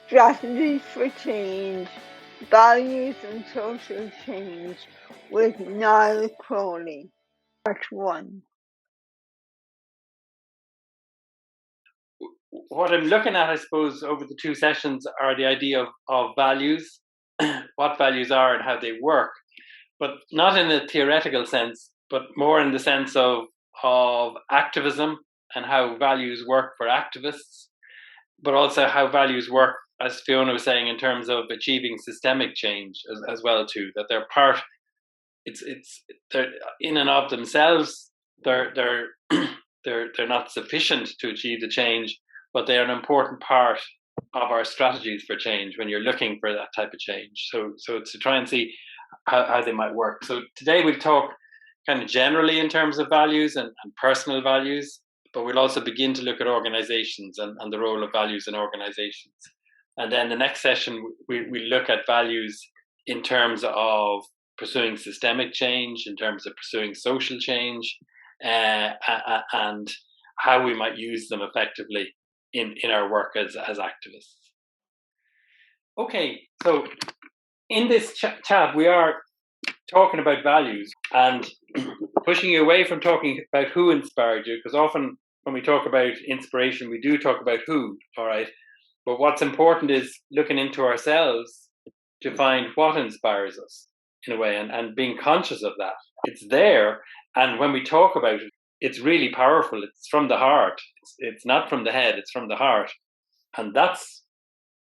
Strategies for Change, Values and Social Change with Niall Crowley, Part 1. What I'm looking at, I suppose, over the two sessions are the idea of values, what values are and how they work, but not in a theoretical sense, but more in the sense of activism and how values work for activists, but also how values work, as Fiona was saying, in terms of achieving systemic change as well too. That they're part. They're in and of themselves. They're not sufficient to achieve the change, but they are an important part of our strategies for change when you're looking for that type of change. So to try and see how they might work. So today we'll talk kind of generally in terms of values and personal values, but we'll also begin to look at organizations and the role of values in organizations. And then the next session, we look at values in terms of pursuing systemic change, in terms of pursuing social change, and how we might use them effectively in our work as activists. Okay, so in this chat, we are talking about values and pushing you away from talking about who inspired you, because often when we talk about inspiration, we do talk about who, all right? But what's important is looking into ourselves to find what inspires us in a way and being conscious of that. It's there, and when we talk about it, it's really powerful. It's from the heart. It's not from the head, it's from the heart. And that's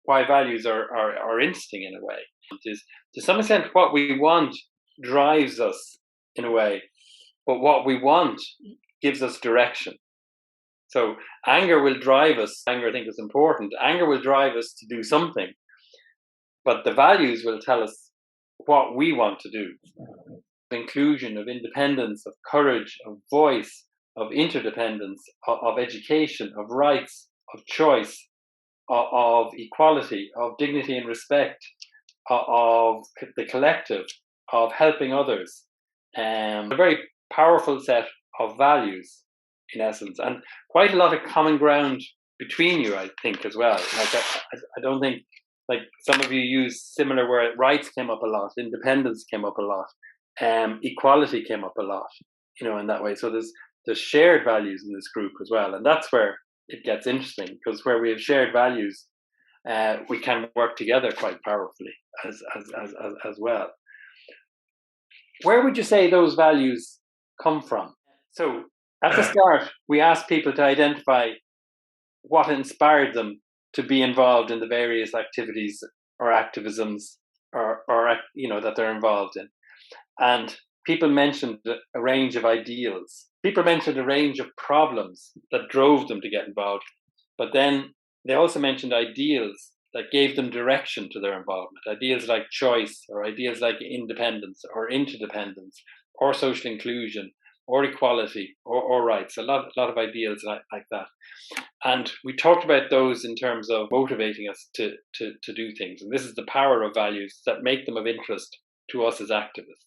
why values are interesting in a way. It is, to some extent, what we want drives us in a way, but what we want gives us direction. So anger will drive us. Anger, I think, is important. Anger will drive us to do something, but the values will tell us what we want to do. Inclusion, of independence, of courage, of voice, of interdependence, of education, of rights, of choice, of equality, of dignity and respect, of the collective, of helping others. A very powerful set of values, in essence, and quite a lot of common ground between you, I think, as well. Like I don't think, like some of you use similar where rights came up a lot, independence came up a lot, equality came up a lot, in that way. So there's shared values in this group as well, and that's where it gets interesting, because where we have shared values, we can work together quite powerfully as well. Where would you say those values come from? So at the start, we asked people to identify what inspired them to be involved in the various activities or activisms or that they're involved in. And people mentioned a range of ideals. People mentioned a range of problems that drove them to get involved. But then they also mentioned ideals that gave them direction to their involvement. Ideas like choice, or ideas like independence or interdependence or social inclusion or equality or rights. A lot of ideals like that. And we talked about those in terms of motivating us to do things. And this is the power of values that make them of interest to us as activists.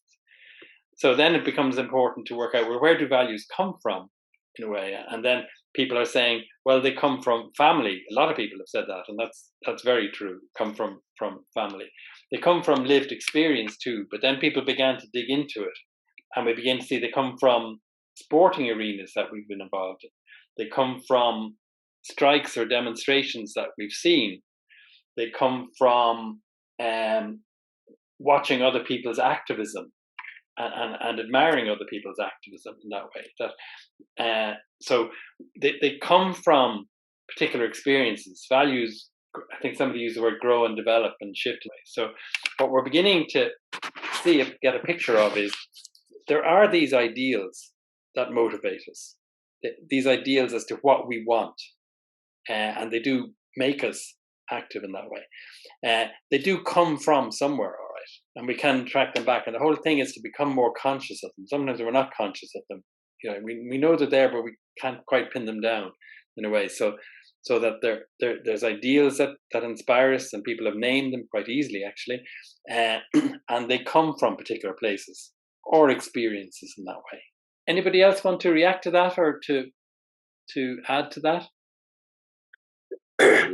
So then it becomes important to work out, well, where do values come from, in a way? And then people are saying, well, they come from family. A lot of people have said that, and that's very true. Come from family. They come from lived experience too. But then people began to dig into it, and we begin to see they come from sporting arenas that we've been involved in. They come from strikes or demonstrations that we've seen. They come from watching other people's activism and admiring other people's activism in that way. So they come from particular experiences. Values, I think somebody used the word grow and develop and shift. So what we're beginning to get a picture of is there are these ideals that motivate us, these ideals as to what we want, and they do make us active in that way. They do come from somewhere, all right, and we can track them back. And the whole thing is to become more conscious of them. Sometimes we're not conscious of them. We know they're there, but we can't quite pin them down in a way. So that there's ideals that inspire us, and people have named them quite easily, actually, and they come from particular places or experiences in that way. Anybody else want to react to that or to add to that?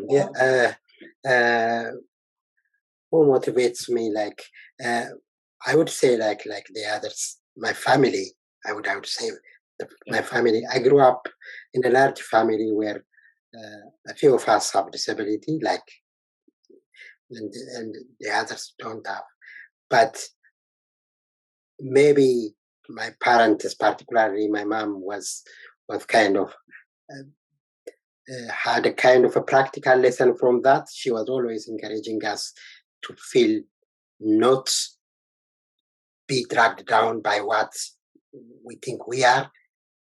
Yeah, who motivates me, like I would say, like the others, my family. I would say my family. I grew up in a large family where a few of us have disability, and the others don't have. But maybe my parents, particularly my mom, was kind of had a kind of a practical lesson from that. She was always encouraging us to feel not be dragged down by what we think we are.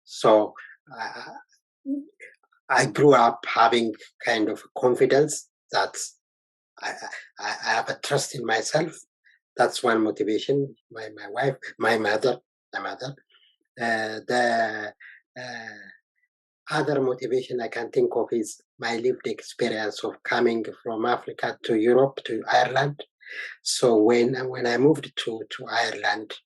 So I grew up having kind of confidence that I have a trust in myself. That's one motivation. My wife, my mother. The other motivation I can think of is my lived experience of coming from Africa to Europe, to Ireland. So when I moved to Ireland,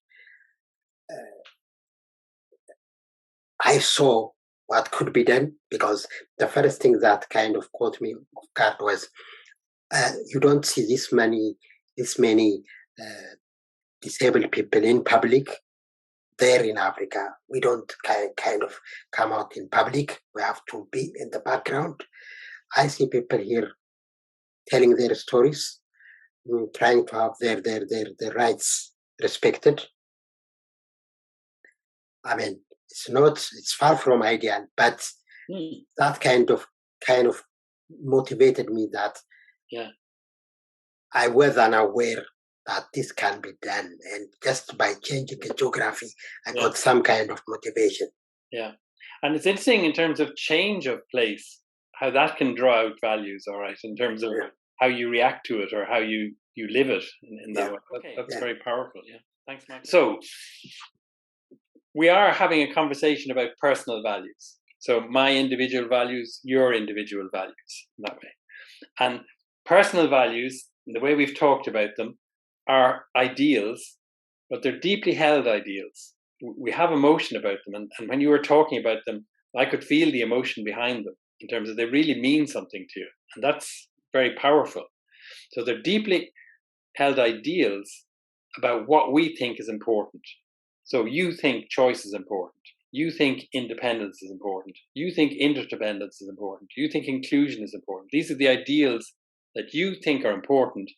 I saw what could be done, because the first thing that kind of caught me off guard was you don't see this many disabled people in public. There in Africa, we don't kind of come out in public. We have to be in the background. I see people here telling their stories, trying to have their rights respected. I mean, it's far from ideal, but that kind of motivated me that I was unaware that this can be done, and just by changing the geography, I got some kind of motivation. Yeah, and it's interesting in terms of change of place, how that can draw out values, all right, in terms of how you react to it or how you live it in that way. That's very powerful. Yeah, thanks, Mike. So we are having a conversation about personal values. So my individual values, your individual values, in that way. And personal values, the way we've talked about them, are ideals, but they're deeply held ideals. We have emotion about them. And when you were talking about them, I could feel the emotion behind them in terms of they really mean something to you. And that's very powerful. So they're deeply held ideals about what we think is important. So you think choice is important. You think independence is important. You think interdependence is important. You think inclusion is important. These are the ideals that you think are important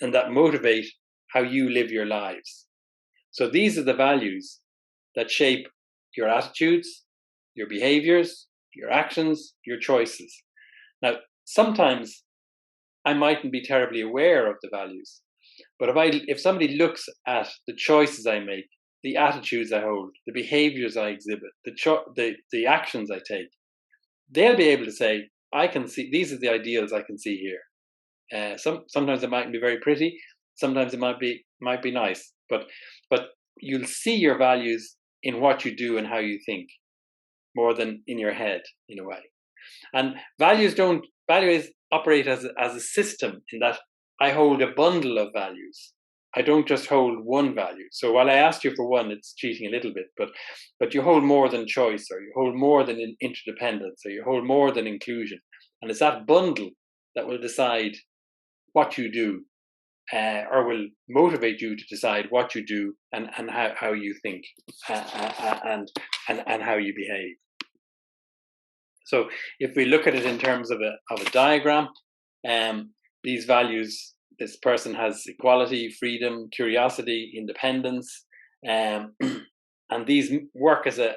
and that motivate how you live your lives. So these are the values that shape your attitudes, your behaviors, your actions, your choices. Now, sometimes I mightn't be terribly aware of the values, but if somebody looks at the choices I make, the attitudes I hold, the behaviors I exhibit, the actions I take, they'll be able to say, I can see, these are the ideals I can see here. Sometimes it might be very pretty, sometimes it might be nice, but you'll see your values in what you do and how you think, more than in your head, in a way. And values operate as a system, in that I hold a bundle of values. I don't just hold one value. So while I asked you for one, it's cheating a little bit, but you hold more than choice, or you hold more than interdependence, or you hold more than inclusion. And it's that bundle that will decide what you do, or will motivate you to decide what you do and how you think, and how you behave. So if we look at it in terms of a diagram, these values, this person has equality, freedom, curiosity, independence, and these work as a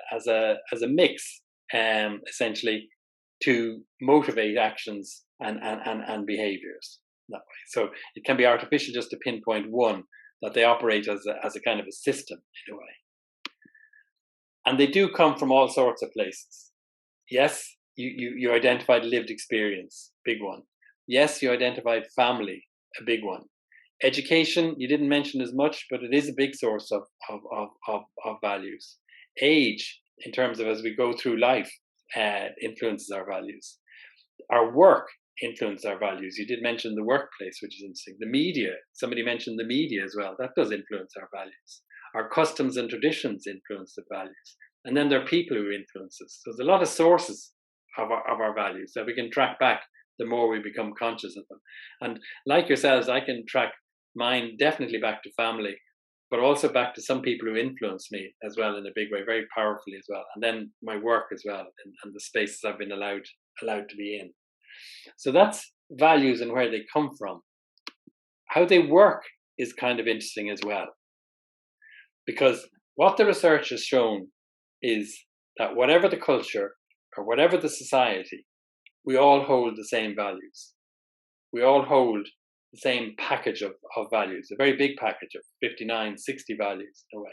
mix, essentially, to motivate actions and behaviors that way. So it can be artificial just to pinpoint one, that they operate as a kind of a system, in a way. And they do come from all sorts of places. Yes, you identified lived experience, big one. Yes, you identified family, a big one. Education, you didn't mention as much, but it is a big source of values. Age, in terms of as we go through life, influences our values. Our work influences our values. You did mention the workplace, which is interesting. The media, somebody mentioned the media as well. That does influence our values. Our customs and traditions influence the values. And then there are people who influence us. So there's a lot of sources of our values that we can track back the more we become conscious of them. And like yourselves, I can track mine definitely back to family, but also back to some people who influenced me as well in a big way, very powerfully as well. And then my work as well, and the spaces I've been allowed to be in. So that's values and where they come from. How they work is kind of interesting as well, because what the research has shown is that whatever the culture or whatever the society, we all hold the same values. We all hold the same package of values, a very big package of 59, 60 values in a way.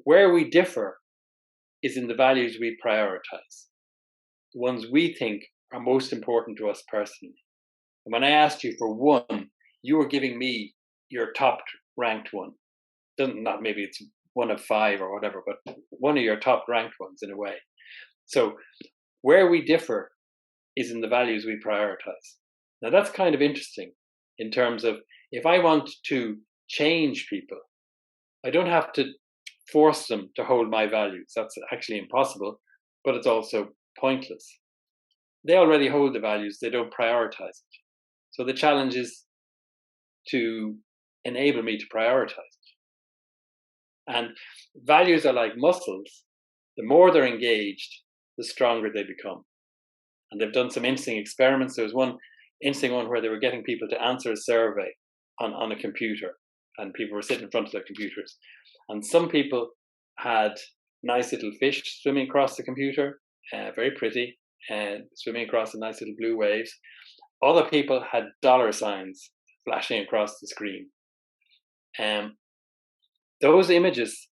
Where we differ is in the values we prioritize, the ones we think are most important to us personally. And when I asked you for one, you were giving me your top ranked one. Not maybe it's one of 5 or whatever, but one of your top ranked ones in a way. So where we differ is in the values we prioritize. Now that's kind of interesting in terms of if I want to change people, I don't have to force them to hold my values. That's actually impossible, but it's also pointless. They already hold the values, they don't prioritize it. So the challenge is to enable me to prioritize it. And values are like muscles. The more they're engaged, the stronger they become. And they've done some interesting experiments. There was one interesting one where they were getting people to answer a survey on a computer, and people were sitting in front of their computers. And some people had nice little fish swimming across the computer, very pretty, swimming across the nice little blue waves. Other people had dollar signs flashing across the screen. Those images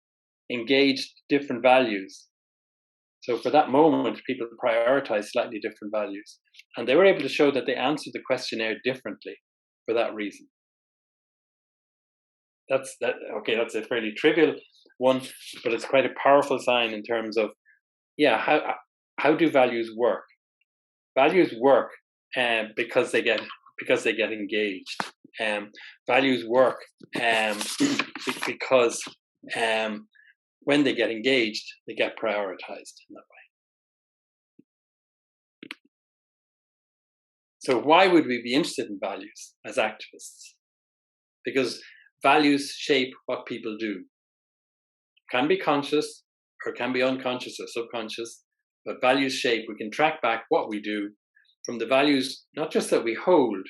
engaged different values. So for that moment, people prioritized slightly different values. And they were able to show that they answered the questionnaire differently for that reason. That's a fairly trivial one, but it's quite a powerful sign in terms of, how do values work? Values work because they get engaged. Values work because when they get engaged, they get prioritized in that way. So why would we be interested in values as activists? Because values shape what people do. Can be conscious or can be unconscious or subconscious, but values shape. We can track back what we do from the values, not just that we hold,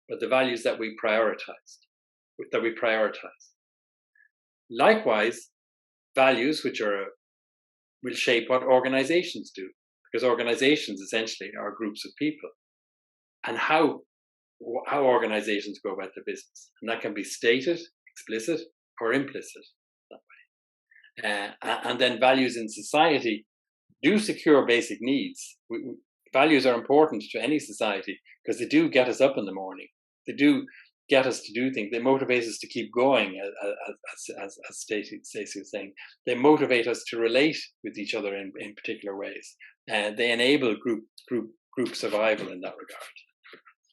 but the values that we prioritize. Likewise, values will shape what organizations do, because organizations essentially are groups of people, and how organizations go about their business. And that can be stated, explicit, or implicit that way. And then values in society do secure basic needs. Values are important to any society because they do get us up in the morning. They do get us to do things. They motivate us to keep going, as Stacey was saying. They motivate us to relate with each other in particular ways. They enable group survival in that regard.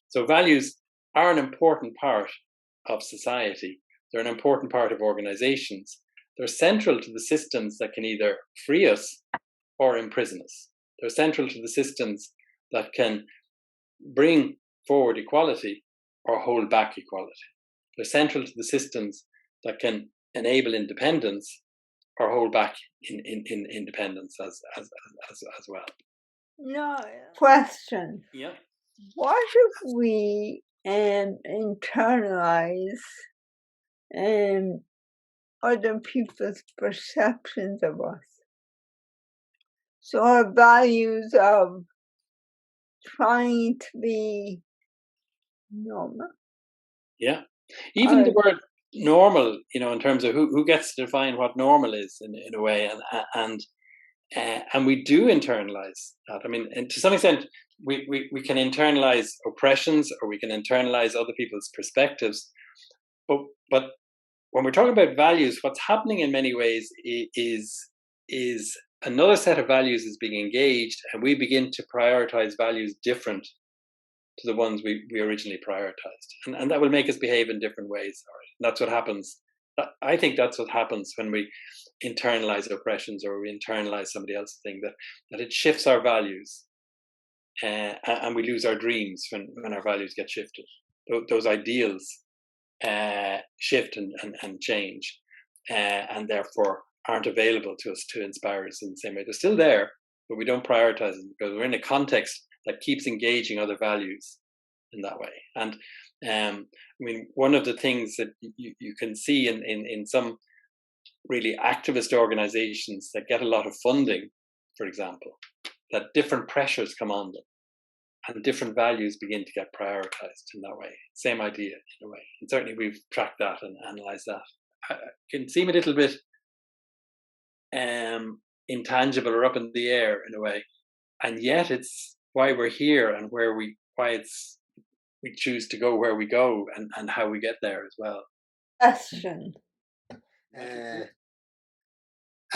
So values are an important part of society. They're an important part of organizations. They're central to the systems that can either free us or imprison us. They're central to the systems that can bring forward equality or hold back equality. They're central to the systems that can enable independence or hold back in independence as well. No question. Yeah. What if we internalize other people's perceptions of us? So our values of trying to be normal. Yeah. Even the word normal, in terms of who gets to define what normal is in a way, and we do internalize that. I mean, and to some extent, we can internalize oppressions or we can internalize other people's perspectives. But when we're talking about values, what's happening in many ways is another set of values is being engaged, and we begin to prioritize values different to the ones we originally prioritized. And that will make us behave in different ways. And that's what happens. I think that's what happens when we internalize oppressions or we internalize somebody else's thing, that it shifts our values. and we lose our dreams when our values get shifted. Those ideals shift and change, and therefore aren't available to us to inspire us in the same way. They're still there, but we don't prioritize them because we're in a context that keeps engaging other values in that way. And I mean, one of the things that you can see in some really activist organizations that get a lot of funding, for example, that different pressures come on them and different values begin to get prioritized in that way. Same idea in a way. And certainly we've tracked that and analyzed that. It can seem a little bit intangible or up in the air in a way. And yet it's why we're here and we choose to go where we go and how we get there as well. Question.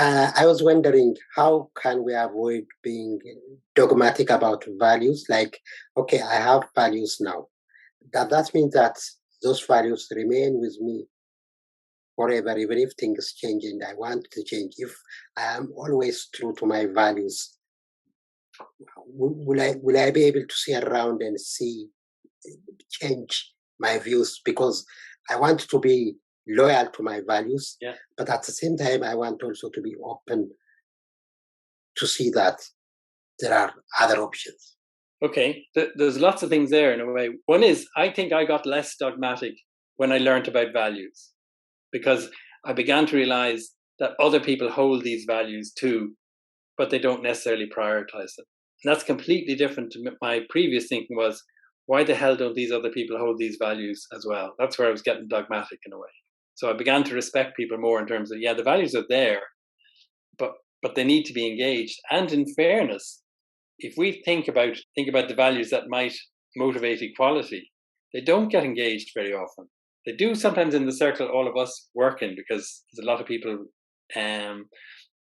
I was wondering, how can we avoid being dogmatic about values? Like, okay, I have values now. That means that those values remain with me forever, even if things change and I want to change. If I am always true to my values, will I be able to see around and change my views? Because I want to be loyal to my values, but at the same time, I want also to be open to see that there are other options. Okay, there's lots of things there in a way. One is, I think I got less dogmatic when I learned about values, because I began to realize that other people hold these values too, but they don't necessarily prioritize them. And that's completely different to my previous thinking was, why the hell don't these other people hold these values as well? That's where I was getting dogmatic in a way. So I began to respect people more in terms of, the values are there, but they need to be engaged. And in fairness, if we think about the values that might motivate equality, they don't get engaged very often. They do sometimes in the circle all of us work in, because there's a lot of people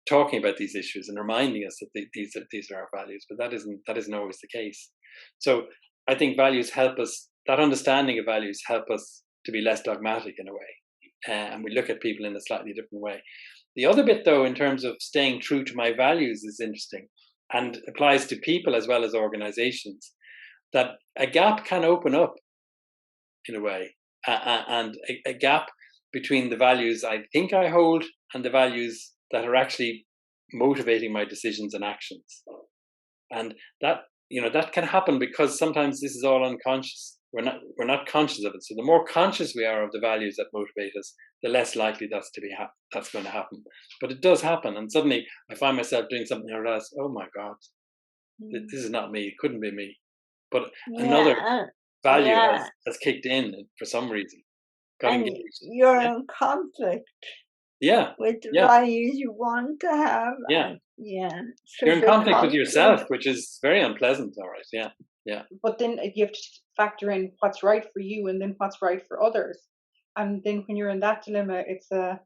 talking about these issues and reminding us that these are our values, but that isn't always the case. So I think values help us, that understanding of values help us to be less dogmatic in a way. And we look at people in a slightly different way. The other bit, though, in terms of staying true to my values is interesting and applies to people as well as organizations, that a gap can open up in a way, and a gap between the values I think I hold and the values that are actually motivating my decisions and actions. And that can happen because sometimes this is all unconscious. We're not conscious of it. So the more conscious we are of the values that motivate us, the less likely that's going to happen. But it does happen, and suddenly I find myself doing something I realize, oh my God, this is not me. It couldn't be me. But another value has kicked in for some reason. And you're in conflict. With the values you want to have. You're in conflict with yourself, which is very unpleasant. All right. Yeah. But then you have to factor in what's right for you and then what's right for others. And then when you're in that dilemma, it's a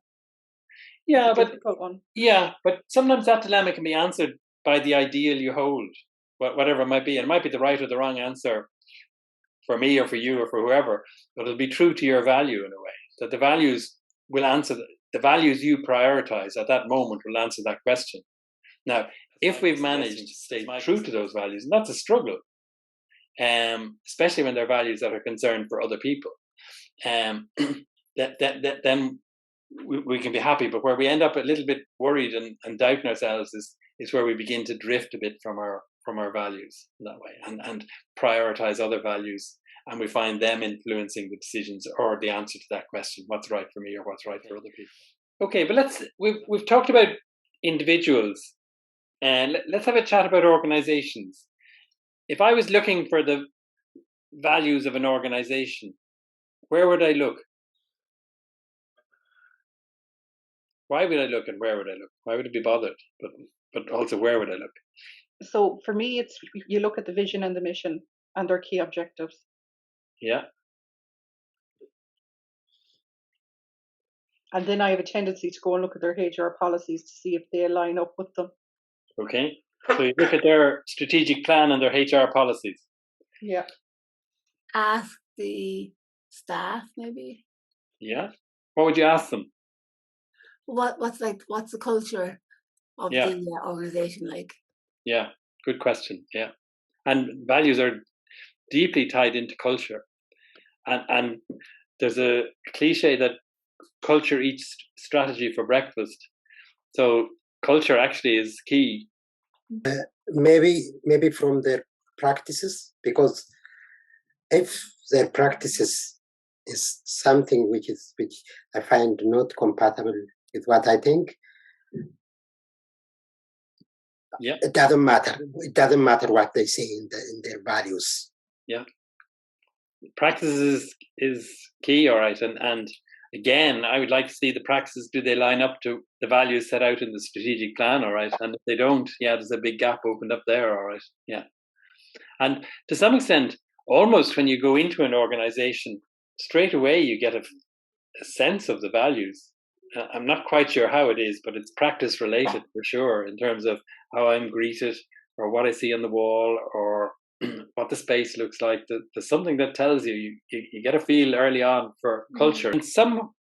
difficult one. Yeah, but sometimes that dilemma can be answered by the ideal you hold, whatever it might be. And it might be the right or the wrong answer for me or for you or for whoever, but it'll be true to your value in a way. That the values will answer, the values you prioritize at that moment will answer that question. Now, if we've managed to stay true to those values, and that's a struggle, especially when they're values that are concerned for other people, then we can be happy. But where we end up a little bit worried and doubting ourselves is where we begin to drift a bit from our values in that way, and prioritize other values, and we find them influencing the decisions or the answer to that question: what's right for me or what's right for other people. Okay, but we've talked about individuals, and let's have a chat about organizations. If I was looking for the values of an organization, where would I look? Why would I look, and where would I look? Why would I be bothered? But also, where would I look? So for me, it's you look at the vision and the mission and their key objectives. Yeah. And then I have a tendency to go and look at their HR policies to see if they line up with them. Okay. So you look at their strategic plan and their HR policies. Yeah. Ask the staff, maybe. Yeah. What would you ask them? What's the culture of the organization like? Yeah. Good question. Yeah. And values are deeply tied into culture. And there's a cliche that culture eats strategy for breakfast. So culture actually is key. Maybe from their practices, because if their practices is something which I find not compatible with what I think, yeah, it doesn't matter. It doesn't matter what they say in their values. Yeah, practices is key, all right. And again, I would like to see the practices. Do they line up to the values set out in the strategic plan, all right? And if they don't, yeah, there's a big gap opened up there, all right. Yeah, and to some extent, almost when you go into an organization, straight away you get a sense of the values. I'm not quite sure how it is, but it's practice related for sure, in terms of how I'm greeted or what I see on the wall or what the space looks like. There's something that tells you get a feel early on for culture. In some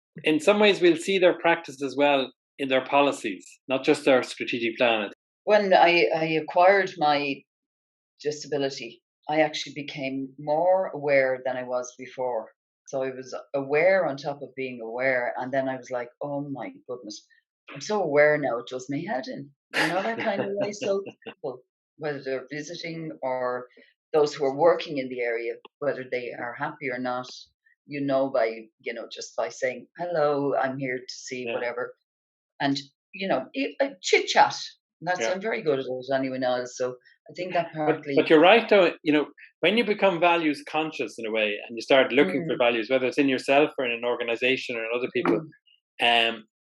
ways, we'll see their practice as well in their policies, not just their strategic plan. When I acquired my disability, I actually became more aware than I was before. So I was aware on top of being aware, and then I was like, oh my goodness, I'm so aware now, it does my head in. You know, that kind of way. So people, whether they're visiting or those who are working in the area, whether they are happy or not, you know, by, you know, just by saying, hello, I'm here to see whatever. And, you know, chit chat. That's, I'm very good at it anyway now. So I think that partly. But you're right, though. You know, when you become values conscious in a way, and you start looking for values, whether it's in yourself or in an organization or in other people,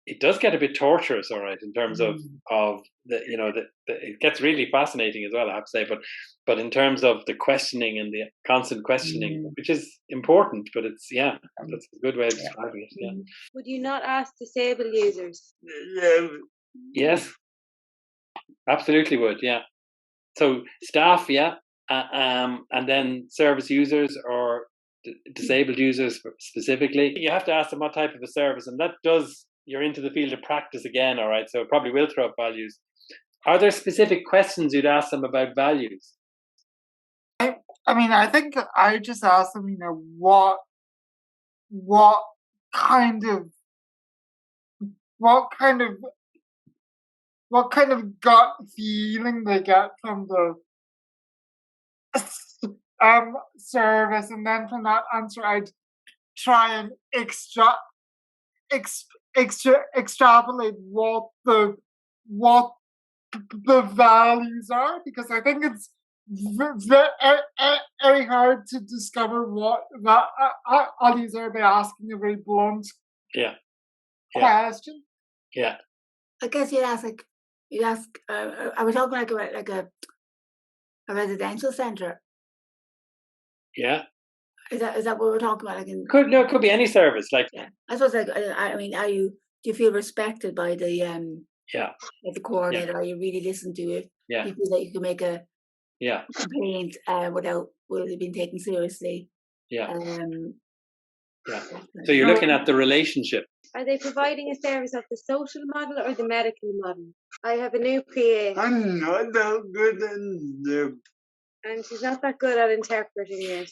it does get a bit torturous, all right, in terms of the, you know, it gets really fascinating as well, I have to say. But in terms of the questioning and the constant questioning, which is important, but it's that's a good way of describing it. Yeah. Would you not ask disabled users? Yes, absolutely would. Yeah. So staff, and then service users or disabled users specifically. You have to ask them what type of a service, and that does. You're into the field of practice again, all right. So it probably will throw up values. Are there specific questions you'd ask them about values? I mean, I think I just ask them, you know, what kind of gut feeling they get from the service, and then from that answer, I'd try and extrapolate what the values are, because I think it's very hard to discover what values are by asking a very blunt question. Yeah, I guess you'd ask are we talking like a residential centre? Yeah. Is that what we're talking about? Like it could be any service. Like, I suppose. Like, I mean, do you feel respected by the the coordinator? Are you really listened to it? Yeah. You feel that you can make a complaint without it being taken seriously? Yeah. So you're looking at the relationship. Are they providing a service of the social model or the medical model? I have a new PA. I'm not that good and she's not that good at interpreting yet.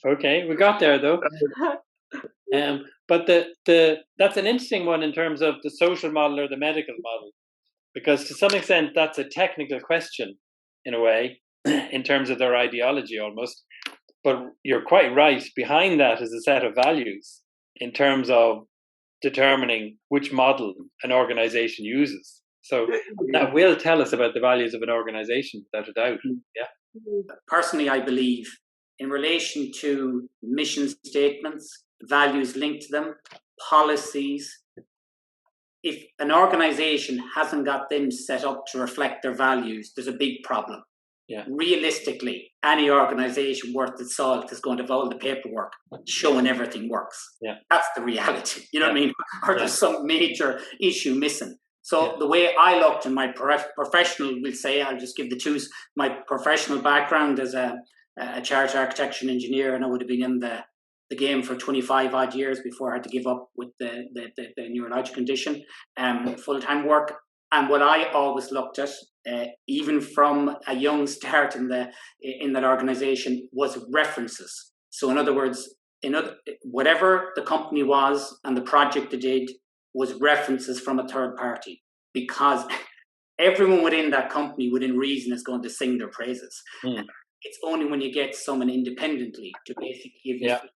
Okay, we got there though. But that's an interesting one in terms of the social model or the medical model, because to some extent that's a technical question in a way, in terms of their ideology almost. But you're quite right. Behind that is a set of values in terms of determining which model an organization uses. So that will tell us about the values of an organization, without a doubt. Yeah. Personally, I believe in relation to mission statements, values linked to them, policies, if an organization hasn't got them set up to reflect their values, there's a big problem. Yeah. Realistically, any organization worth its salt is going to have all the paperwork showing everything works. Yeah. That's the reality. You know what I mean? Or there's some major issue missing. So the way I looked in my professional, we'll say, I'll just give the two, my professional background as a chartered architecture engineer, and I would have been in the game for 25 odd years before I had to give up with the neurologic condition, full-time work. And what I always looked at, even from a young start in that organisation, was references. So in other words, whatever the company was and the project they did was references from a third party, because everyone within that company, within reason, is going to sing their praises. It's only when you get someone independently to basically give you feedback.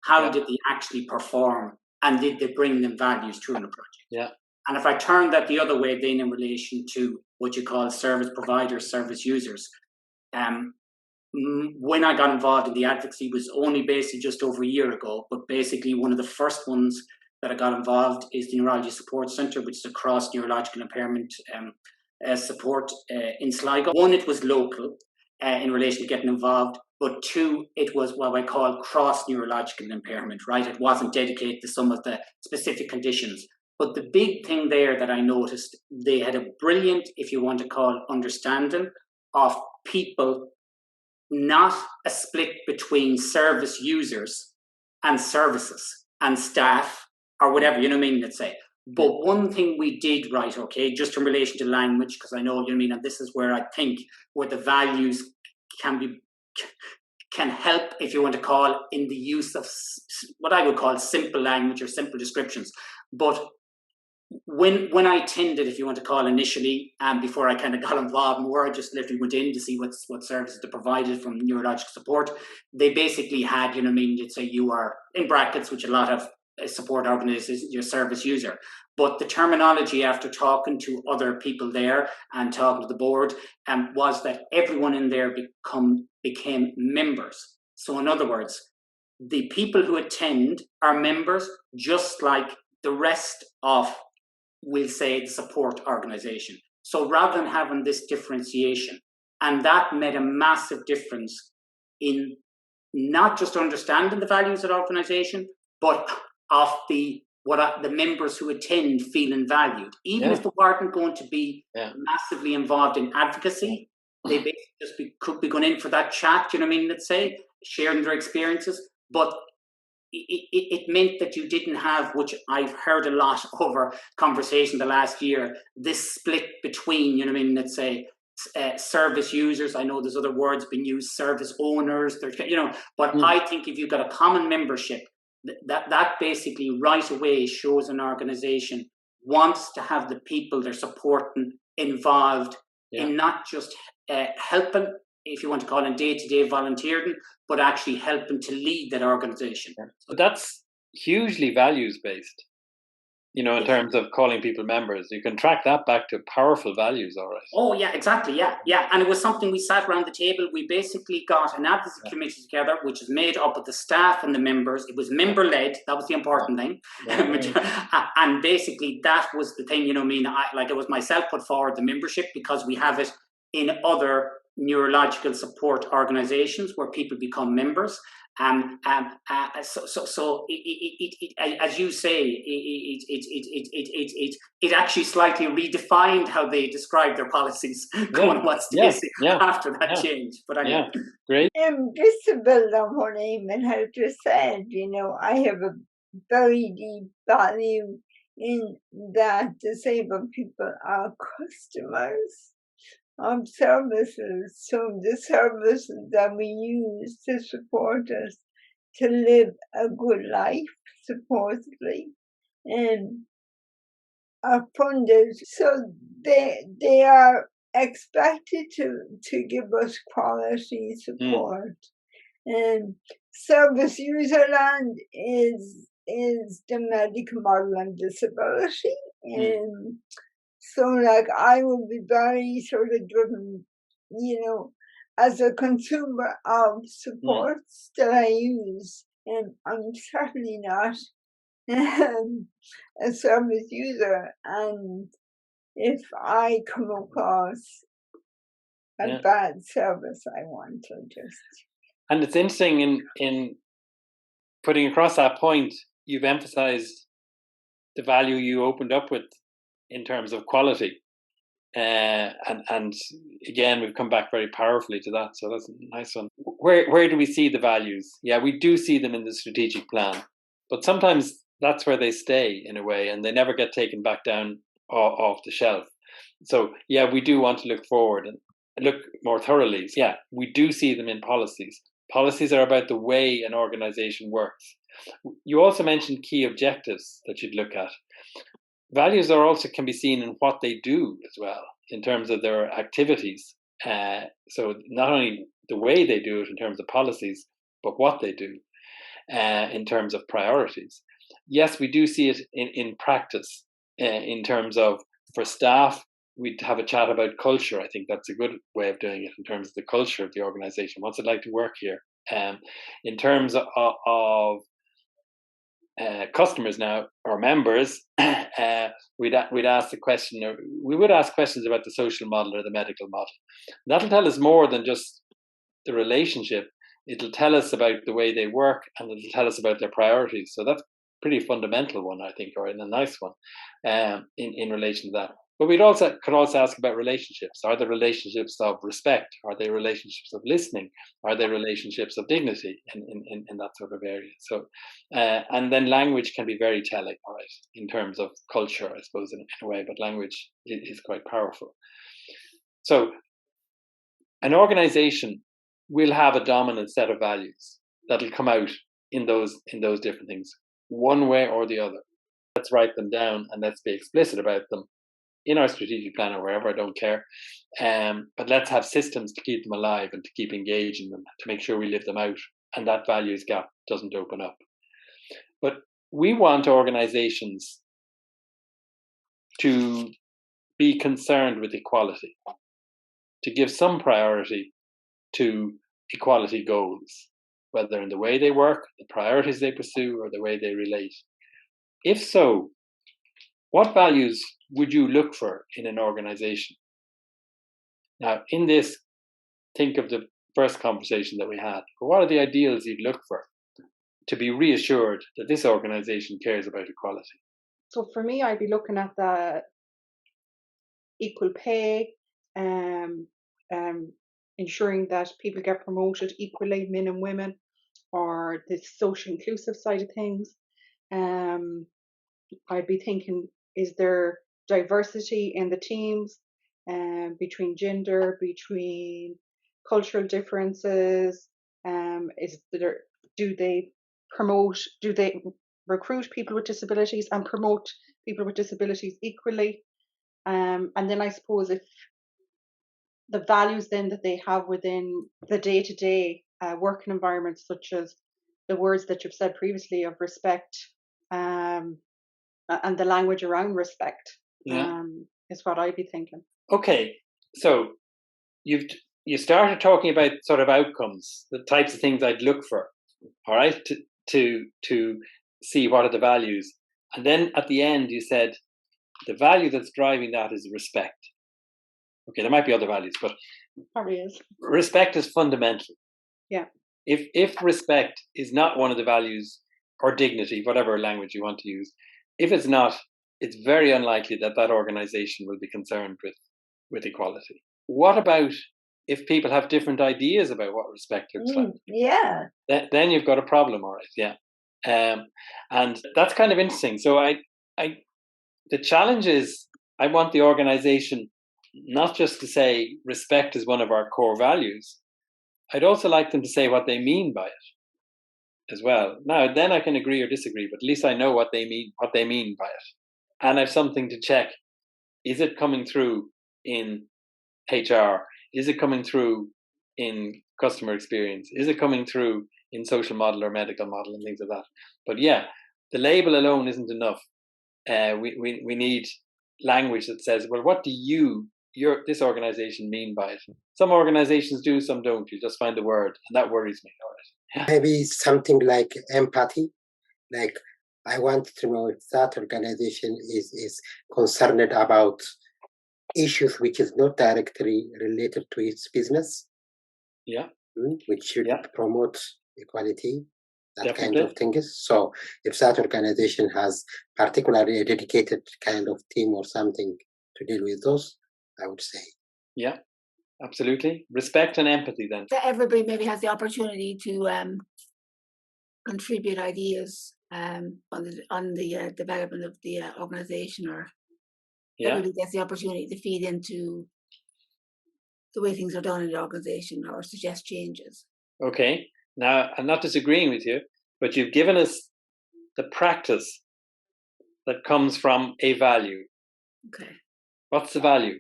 How did they actually perform, and did they bring them values through the project? Yeah. And if I turn that the other way, then in relation to what you call service providers, service users, when I got involved in the advocacy was only basically just over a year ago. But basically, one of the first ones that I got involved is the Neurology Support Centre, which is a cross neurological impairment support in Sligo. One, it was local in relation to getting involved, but two, it was what I call cross neurological impairment, right? It wasn't dedicated to some of the specific conditions. But the big thing there that I noticed, they had a brilliant, if you want to call, understanding of people, not a split between service users and services and staff or whatever, you know what I mean, let's say. But one thing we did right, okay, just in relation to language, because I know, you know what I mean, and this is where I think where the values can help, if you want to call, in the use of what I would call simple language or simple descriptions. But when I attended, if you want to call, initially, before I kind of got involved more, I just literally went in to see what services they provided from neurological support. They basically had, you know what I mean, you'd say you are, in brackets, which a lot of support organizations, your service user. But the terminology, after talking to other people there and talking to the board, was that everyone in there became members. So in other words, the people who attend are members, just like the rest of, we'll say, the support organization. So rather than having this differentiation, and that made a massive difference in not just understanding the values of the organization, but of the members who attend feeling valued. Even if they weren't going to be massively involved in advocacy, they basically just could be going in for that chat, you know what I mean, let's say, sharing their experiences. But it meant that you didn't have, which I've heard a lot over conversation the last year, this split between, you know what I mean, let's say, service users. I know there's other words being used, service owners, you know, but I think if you've got a common membership, that basically right away shows an organization wants to have the people they're supporting involved in not just helping, if you want to call it day-to-day volunteering, but actually helping to lead that organization. So that's hugely values-based, you know, in terms of calling people members. You can track that back to powerful values, all right. Oh, yeah, exactly, yeah. And it was something we sat around the table. We basically got an advocacy committee together, which is made up of the staff and the members. It was member-led. That was the important thing. And basically, that was the thing, you know what I mean? It was myself put forward the membership, because we have it in other neurological support organizations where people become members. So as you say, it actually slightly redefined how they describe their policies going after that change. But anyway. Great. Just to build on what Eamon had just said, you know, I have a very deep value in that disabled people are customers of services. So the services that we use to support us to live a good life, supposedly, and are funded. So they are expected to give us quality support. And service user land is the medical model on disability. And so, like, I would be very sort of driven, you know, as a consumer of supports that I use. And I'm certainly not a service user. And if I come across a bad service, I want to just... And it's interesting in putting across that point, you've emphasized the value you opened up with in terms of quality. And again, we've come back very powerfully to that. So that's a nice one. Where do we see the values? Yeah, we do see them in the strategic plan, but sometimes that's where they stay in a way, and they never get taken back down off the shelf. So yeah, we do want to look forward and look more thoroughly. So, yeah, we do see them in policies. Policies are about the way an organization works. You also mentioned key objectives that you'd look at. Values are also can be seen in what they do as well, in terms of their activities. So not only the way they do it in terms of policies, but what they do in terms of priorities. Yes, we do see it in practice in terms of, for staff, we'd have a chat about culture. I think that's a good way of doing it in terms of the culture of the organization. What's it like to work here? In terms of customers now, or members, we'd ask the question, or we would ask questions about the social model or the medical model. That'll tell us more than just the relationship. It'll tell us about the way they work, and it'll tell us about their priorities. So that's a pretty fundamental one, I think, or a nice one in relation to that. But could also ask about relationships. Are they relationships of respect? Are they relationships of listening? Are they relationships of dignity in that sort of area? So, and then language can be very telling, right, in terms of culture, I suppose, in a way, but language is quite powerful. So an organization will have a dominant set of values that'll come out in those different things, one way or the other. Let's write them down and let's be explicit about them in our strategic plan or wherever, I don't care. But let's have systems to keep them alive and to keep engaging them, to make sure we live them out and that values gap doesn't open up. But we want organizations to be concerned with equality, to give some priority to equality goals, whether in the way they work, the priorities they pursue, or the way they relate. If so, what values would you look for in an organization? Now, in this, think of the first conversation that we had. What are the ideals you'd look for to be reassured that this organization cares about equality? So for me, I'd be looking at the equal pay, ensuring that people get promoted equally, men and women, or the social inclusive side of things. I'd be thinking, is there diversity in the teams, between gender, between cultural differences? Do they recruit people with disabilities and promote people with disabilities equally? And then I suppose if the values then that they have within the day-to-day working environments, such as the words that you've said previously of respect, and the language around respect, is what I'd be thinking. Okay, so you started talking about sort of outcomes, the types of things I'd look for, all right, to see what are the values, and then at the end you said the value that's driving that is respect. Okay, there might be other values, but probably is. Respect is fundamental. Yeah. If respect is not one of the values, or dignity, whatever language you want to use, if it's not, it's very unlikely that that organization will be concerned with equality. What about if people have different ideas about what respect looks like? Yeah. Then you've got a problem, all right, yeah. And that's kind of interesting. So the challenge is, I want the organization not just to say respect is one of our core values. I'd also like them to say what they mean by it as well. Now, then I can agree or disagree, but at least I know what they mean by it. And I've something to check. Is it coming through in HR? Is it coming through in customer experience? Is it coming through in social model or medical model and things like that? But yeah, the label alone isn't enough. We need language that says, well, what do this organization mean by it? Some organizations do, some don't. You just find the word, and that worries me. All right. Yeah. Maybe something like empathy. Like, I want to know if that organization is concerned about issues which is not directly related to its business. Yeah. Which should promote equality, that Definitely. kind of things. So if that organization has particularly a dedicated kind of team or something to deal with those, I would say. Yeah, absolutely. Respect and empathy then. That everybody maybe has the opportunity to contribute ideas on the development of the organization, or everybody gets the opportunity to feed into the way things are done in the organization or suggest changes. Okay. Now, I'm not disagreeing with you, but you've given us the practice that comes from a value. Okay. What's the value?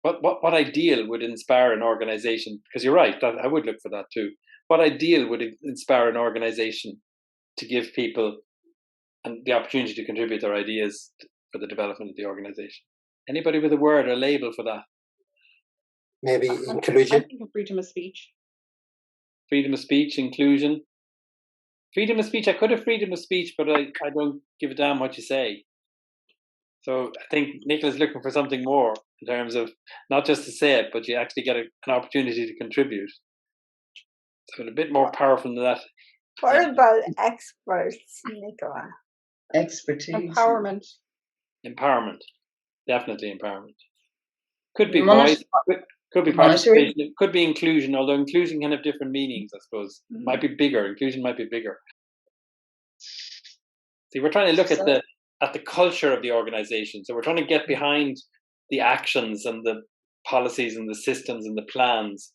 What ideal would inspire an organization? Because you're right, I would look for that too. What ideal would inspire an organization to give people the opportunity to contribute their ideas for the development of the organization? Anybody with a word or label for that? Maybe inclusion. I think of freedom of speech. Freedom of speech, inclusion. Freedom of speech, I could have freedom of speech, but I don't give a damn what you say. So I think Nicola's looking for something more in terms of not just to say it, but you actually get an opportunity to contribute. So a bit more powerful than that. What about experts, Nicola? Expertise. Empowerment. Empowerment. Definitely empowerment. Could be voice, could be participation, it could be inclusion, although inclusion can have different meanings, I suppose. It might be bigger. Inclusion might be bigger. See, we're trying to look at the culture of the organization. So we're trying to get behind the actions and the policies and the systems and the plans,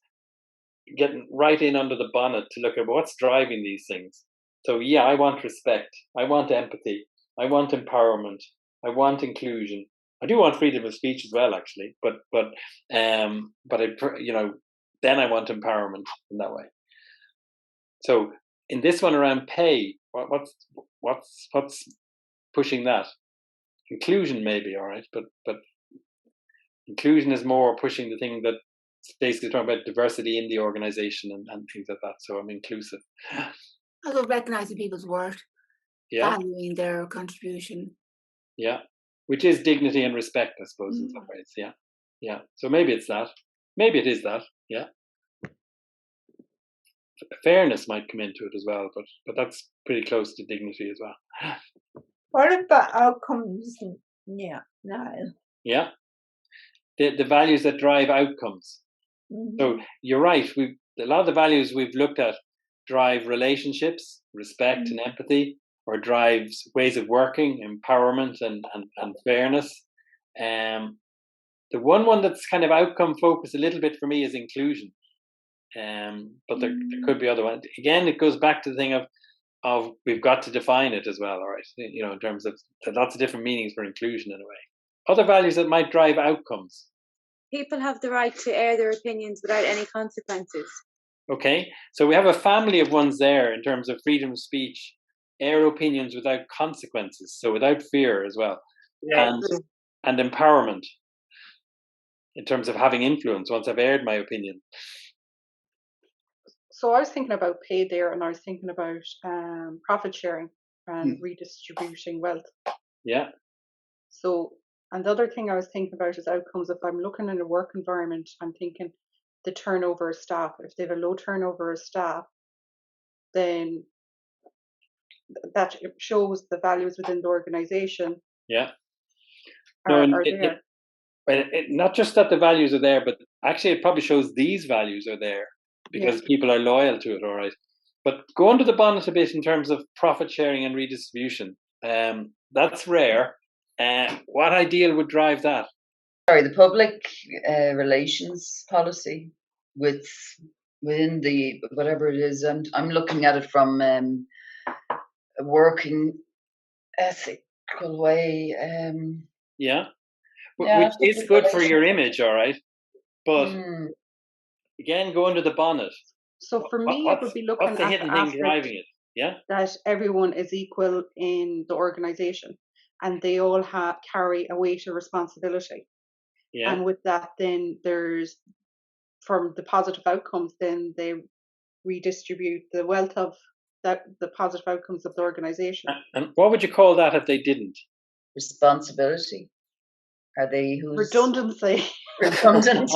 getting right in under the bonnet to look at what's driving these things. So yeah, I want respect. I want empathy. I want empowerment. I want inclusion. I do want freedom of speech as well, actually. But I, then I want empowerment in that way. So in this one around pay, what's pushing that? Inclusion maybe, all right, but inclusion is more pushing the thing that basically talking about diversity in the organization and things like that. So I'm inclusive. Also recognizing people's worth, valuing their contribution. Yeah, which is dignity and respect, I suppose, in some ways. Yeah, yeah. So maybe it's that. Maybe it is that. Yeah. Fairness might come into it as well, but that's pretty close to dignity as well. What about outcomes? Yeah, Niall. Yeah, the values that drive outcomes. Mm-hmm. So you're right. A lot of the values we've looked at drive relationships, respect and empathy, or drives ways of working, empowerment and fairness. The one that's kind of outcome focused a little bit for me is inclusion. But there could be other ones. Again, it goes back to the thing of we've got to define it as well, all right? You know, in terms of lots of different meanings for inclusion in a way. Other values that might drive outcomes. People have the right to air their opinions without any consequences. Okay, so we have a family of ones there in terms of freedom of speech, air opinions without consequences, so without fear as well, and empowerment in terms of having influence once I've aired my opinion. So I was thinking about pay there, and I was thinking about profit sharing and redistributing wealth. Yeah. So, and the other thing I was thinking about is outcomes. If I'm looking in a work environment, I'm thinking the turnover of staff. If they have a low turnover of staff, then that shows the values within the organization. Yeah. Are there. Not just that the values are there, but actually it probably shows these values are there because people are loyal to it, all right. But go under the bonnet a bit in terms of profit sharing and redistribution. That's rare. What ideal would drive that? Sorry, the public relations policy within the whatever it is, and I'm looking at it from a working ethical way. Which is good for your image, all right. But again, go under the bonnet. So for me, it would be looking at the hidden thing driving it. Yeah, that everyone is equal in the organization, and they all carry a weight of responsibility. Yeah. And with that, then there's from the positive outcomes, then they redistribute the wealth of the positive outcomes of the organization. And what would you call that if they didn't? Responsibility. Are they redundancy? Redundant.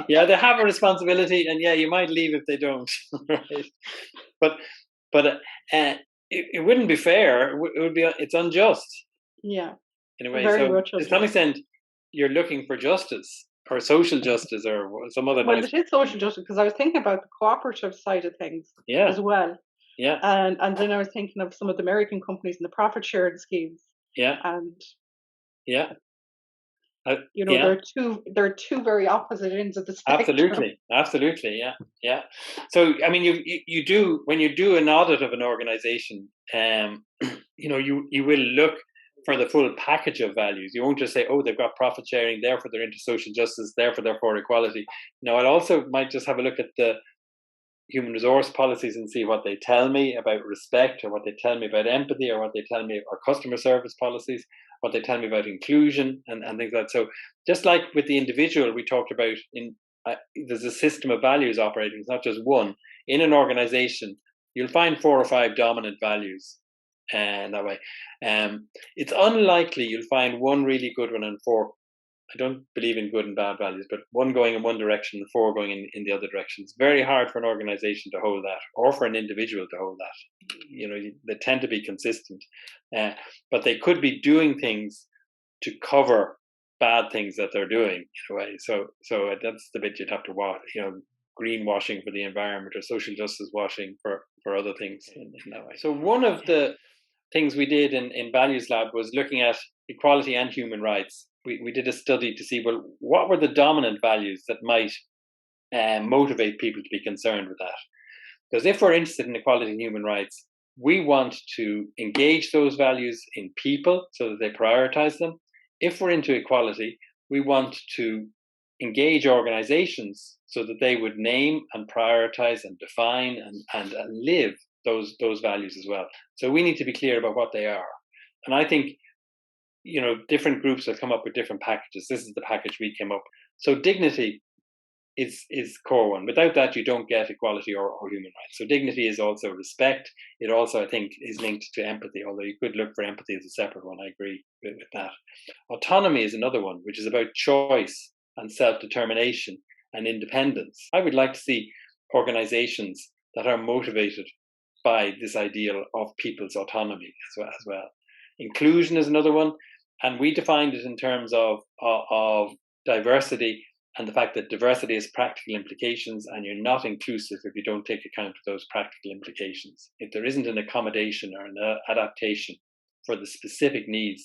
Yeah, they have a responsibility, and you might leave if they don't. Right? But it wouldn't be fair. It would be. It's unjust. Yeah. In a way, so to some extent, you're looking for justice or social justice or some other. Well, it is social justice because I was thinking about the cooperative side of things as well. Yeah. And then I was thinking of some of the American companies and the profit sharing schemes. Yeah. And yeah. They're two very opposite ends of the spectrum. Absolutely, yeah. So I mean, you do, when you do an audit of an organization, you will look for the full package of values. You won't just say, oh, they've got profit sharing, therefore they're into social justice, therefore they're for equality. No, I'll also might just have a look at the human resource policies and see what they tell me about respect, or what they tell me about empathy, or what they tell me about customer service policies, what they tell me about inclusion and things like that. So just like with the individual we talked about, there's a system of values operating. It's not just one. In an organization, you'll find 4 or 5 dominant values, and that way. It's unlikely you'll find one really good one and 4. I don't believe in good and bad values, but one going in one direction and 4 going in the other direction. It's very hard for an organization to hold that, or for an individual to hold that. They tend to be consistent, but they could be doing things to cover bad things that they're doing in a way. So that's the bit you'd have to watch. Greenwashing for the environment, or social justice washing for other things in that way. So one of the things we did in Values Lab was looking at equality and human rights. We did a study to see, well, what were the dominant values that might motivate people to be concerned with that? Because if we're interested in equality and human rights, we want to engage those values in people so that they prioritize them. If we're into equality, we want to engage organizations so that they would name and prioritize and define and live those values as well. So we need to be clear about what they are. And I think, different groups have come up with different packages. This is the package we came up with. So dignity is core one. Without that, you don't get equality or human rights. So dignity is also respect. It also, I think, is linked to empathy, although you could look for empathy as a separate one. I agree with that. Autonomy is another one, which is about choice and self-determination and independence. I would like to see organizations that are motivated by this ideal of people's autonomy as well. Inclusion is another one, and we defined it in terms of diversity, and the fact that diversity has practical implications, and you're not inclusive if you don't take account of those practical implications. If there isn't an accommodation or an adaptation for the specific needs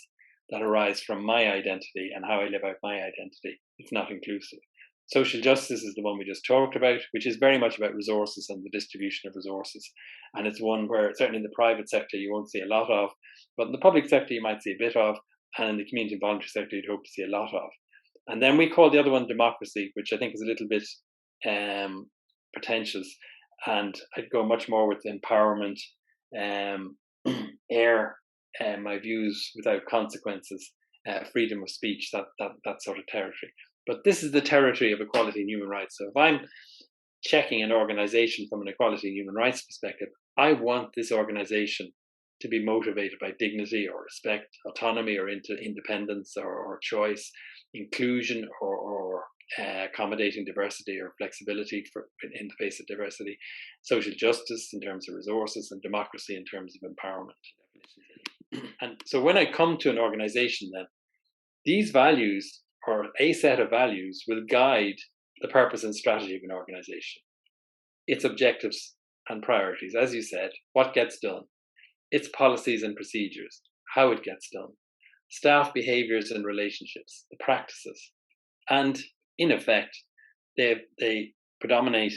that arise from my identity and how I live out my identity, it's not inclusive. Social justice is the one we just talked about, which is very much about resources and the distribution of resources. And it's one where certainly in the private sector you won't see a lot of, but in the public sector you might see a bit of, and in the community and voluntary sector you'd hope to see a lot of. And then we call the other one democracy, which I think is a little bit pretentious. And I'd go much more with empowerment, air my views without consequences, freedom of speech, that sort of territory. But this is the territory of equality and human rights. So if I'm checking an organization from an equality and human rights perspective, I want this organization to be motivated by dignity or respect, autonomy or independence or choice, inclusion or accommodating diversity or flexibility in the face of diversity, social justice in terms of resources, and democracy in terms of empowerment. And so when I come to an organization, then these values, or a set of values, will guide the purpose and strategy of an organization, its objectives and priorities, as you said, what gets done, its policies and procedures, how it gets done, staff behaviors and relationships, the practices. And in effect, they predominate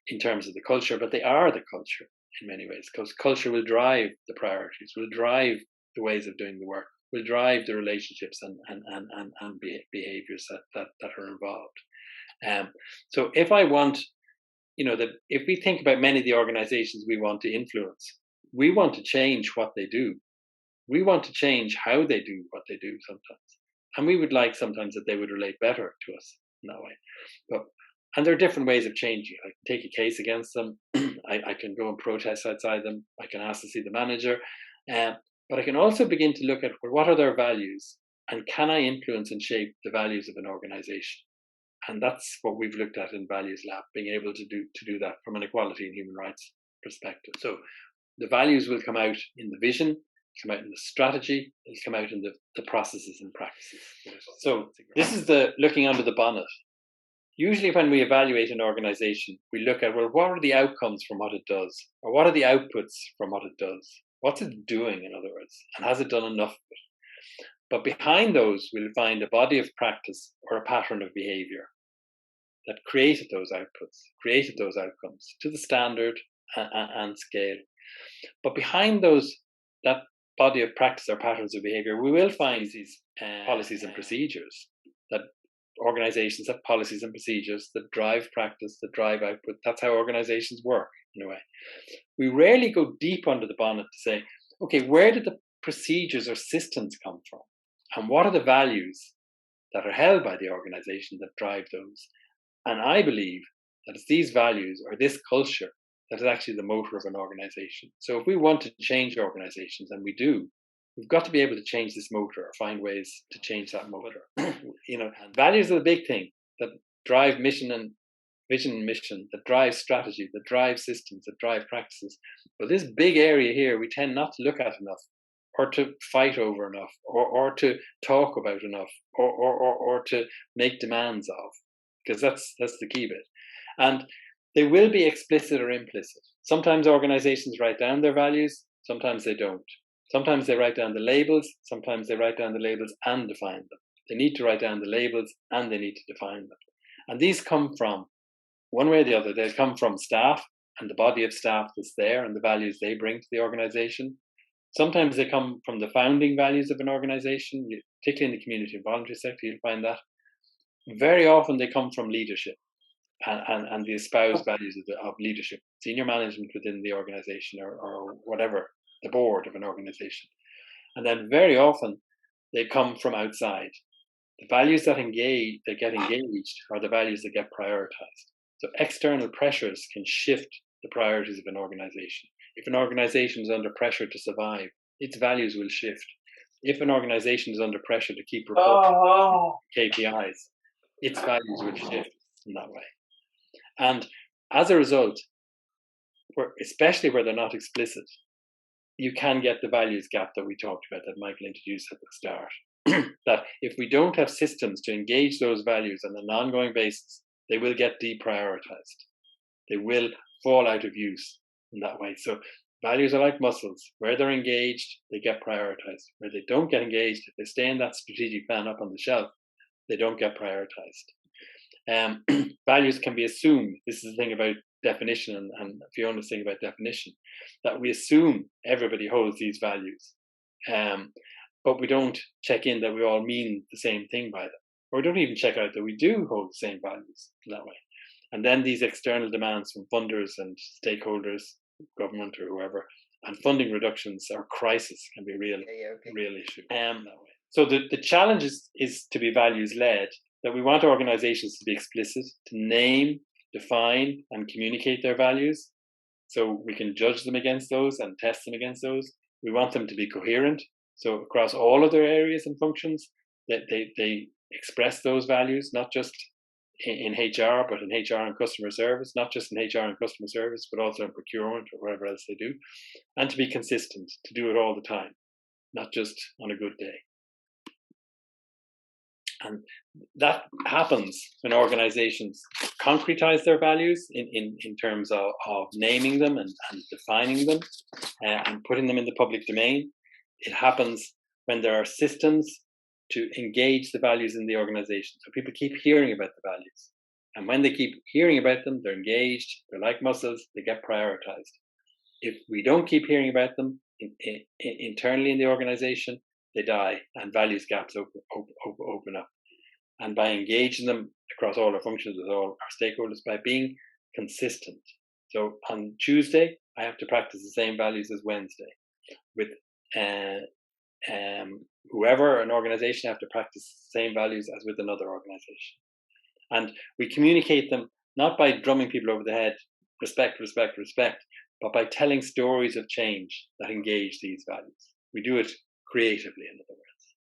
in terms of the culture, but they are the culture in many ways, because culture will drive the priorities, will drive the ways of doing the work, will drive the relationships and behaviors that are involved. So if I want, that if we think about many of the organizations we want to influence, we want to change what they do. We want to change how they do what they do sometimes. And we would like sometimes that they would relate better to us in that way. And there are different ways of changing. I can take a case against them. I can go and protest outside them. I can ask to see the manager. But I can also begin to look at, well, what are their values? And can I influence and shape the values of an organization? And that's what we've looked at in Values Lab, being able to do that from an equality and human rights perspective. So the values will come out in the vision, come out in the strategy, it'll come out in the processes and practices. So this is the looking under the bonnet. usually when we evaluate an organization, we look at, well, what are the outcomes from what it does? Or what are the outputs from what it does? What's it doing, in other words? And has it done enough of it? But behind those, we'll find a body of practice or a pattern of behavior that created those outputs, created those outcomes to the standard and scale. But behind that body of practice or patterns of behavior, we will find these policies and procedures. That organizations have policies and procedures that drive practice, that drive output. That's how organizations work, in a way. We rarely go deep under the bonnet to say, okay, where did the procedures or systems come from? And what are the values that are held by the organization that drive those? And I believe that it's these values or this culture that is actually the motor of an organization. So if we want to change organizations, and we do, we've got to be able to change this motor or find ways to change that motor. And values are the big thing that drive mission and vision and mission, that drive strategy, that drive systems, that drive practices. But this big area here, we tend not to look at enough, or to fight over enough, or to talk about enough, or to make demands of, because that's the key bit. And they will be explicit or implicit. Sometimes organizations write down their values, sometimes they don't. Sometimes they write down the labels, sometimes they write down the labels and define them. They need to write down the labels and they need to define them. And these come from, one way or the other, they come from staff and the body of staff that's there and the values they bring to the organization. Sometimes they come from the founding values of an organization, particularly in the community and voluntary sector, you'll find that. Very often they come from leadership and the espoused values of leadership, senior management within the organization or whatever, the board of an organization. And then very often they come from outside. The values that get engaged are the values that get prioritized. So external pressures can shift the priorities of an organization. If an organization is under pressure to survive, its values will shift. If an organization is under pressure to keep reporting KPIs, its values will shift in that way. And as a result, especially where they're not explicit, you can get the values gap that we talked about, that Michael introduced at the start. That if we don't have systems to engage those values on an ongoing basis, they will get deprioritized. They will fall out of use in that way. So values are like muscles. Where they're engaged, they get prioritized. Where they don't get engaged, if they stay in that strategic plan up on the shelf, they don't get prioritized. Values can be assumed. This is the thing about definition, and Fiona's thing about definition, that we assume everybody holds these values, but we don't check in that we all mean the same thing by them, or we don't even check out that we do hold the same values in that way. And then these external demands from funders and stakeholders, government or whoever, and funding reductions or crisis can be a real issue. That way. So the challenge is to be values led, that we want organizations to be explicit, to name, define, and communicate their values, so we can judge them against those and test them against those. We want them to be coherent, so across all of their areas and functions, that they express those values, not just in HR, but in HR and customer service, not just in HR and customer service, but also in procurement or whatever else they do, and to be consistent, to do it all the time, not just on a good day. And that happens when organizations concretize their values in terms of naming them and defining them and putting them in the public domain. It happens when there are systems to engage the values in the organization. So people keep hearing about the values. And when they keep hearing about them, they're engaged, they're like muscles, they get prioritized. If we don't keep hearing about them internally in the organization, they die and values gaps open up. And by engaging them across all our functions with all our stakeholders, by being consistent. So on Tuesday, I have to practice the same values as Wednesday. With whoever an organization, I have to practice the same values as with another organization. And we communicate them not by drumming people over the head, respect, respect, respect, but by telling stories of change that engage these values. We do it creatively, in other words.